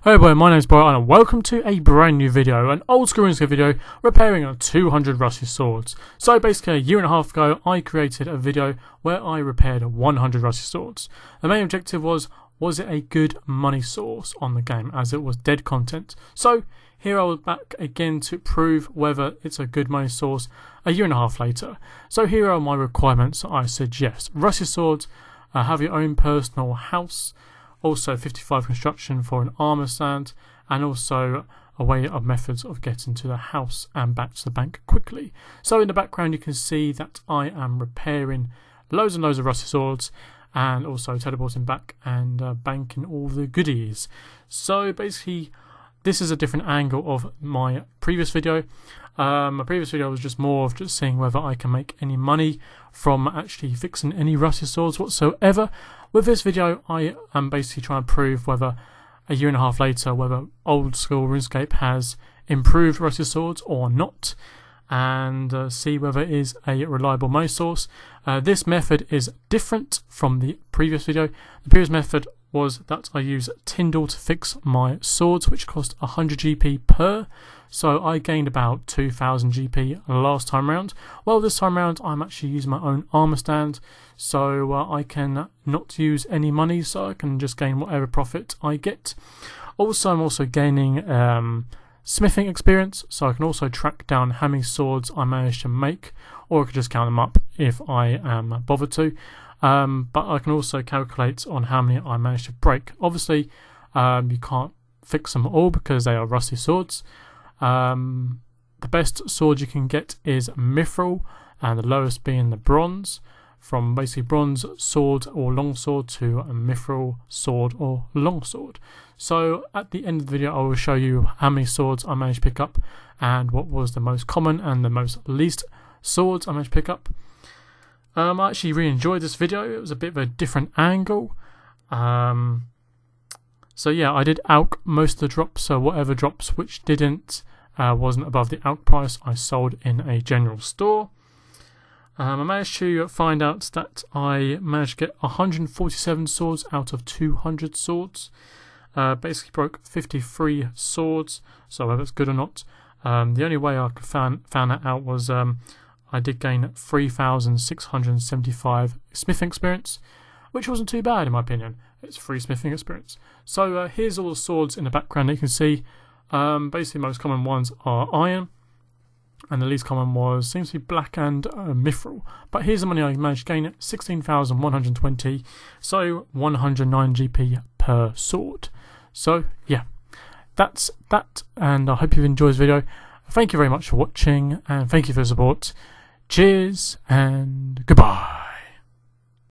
Hey everybody, my name is Brian and welcome to a brand new video, an old school Runescape video repairing on 200 rusty swords. So basically a year and a half ago I created a video where I repaired 100 rusty swords. The main objective was it a good money source on the game, as it was dead content. So here I was back again to prove whether it's a good money source a year and a half later. So here are my requirements I suggest. Rusty swords, have your own personal house. Also 55 construction for an armor stand, and also a way of methods of getting to the house and back to the bank quickly. So in the background you can see that I am repairing loads and loads of rusty swords, and also teleporting back and banking all the goodies. So basically this is a different angle of my previous video. My previous video was just more of just seeing whether I can make any money from actually fixing any rusty swords whatsoever. With this video I am basically trying to prove whether a year and a half later whether old school RuneScape has improved rusty swords or not, and see whether it is a reliable money source. This method is different from the previous video. The previous method was that I use Tyndall to fix my swords, which cost 100 GP per, so I gained about 2000 GP last time round. Well, this time round I'm actually using my own armor stand, so I can not use any money, so I can just gain whatever profit I get. Also, I'm also gaining smithing experience, so I can also track down how many swords I managed to make, or I could just count them up if I am bothered to. But I can also calculate on how many I managed to break. Obviously you can't fix them all because they are rusty swords. The best sword you can get is mithril, and the lowest being the bronze. From basically bronze sword or longsword to a mithril sword or longsword. So at the end of the video I will show you how many swords I managed to pick up, and what was the most common and the most least swords I managed to pick up. I actually really enjoyed this video. It was a bit of a different angle. So yeah, I did alch most of the drops, so whatever drops which wasn't above the alch price I sold in a general store. I managed to find out that I managed to get 147 swords out of 200 swords. Basically broke 53 swords, so whether it's good or not. The only way I could found that out was I did gain 3,675 smithing experience, which wasn't too bad in my opinion. It's free smithing experience. So here's all the swords in the background that you can see. Basically the most common ones are iron, and the least common seems to be black and mithril. But here's the money I managed to gain, 16,120, so 109 GP per sword. So yeah, that's that, and I hope you've enjoyed this video. Thank you very much for watching, and thank you for the support. Cheers and goodbye.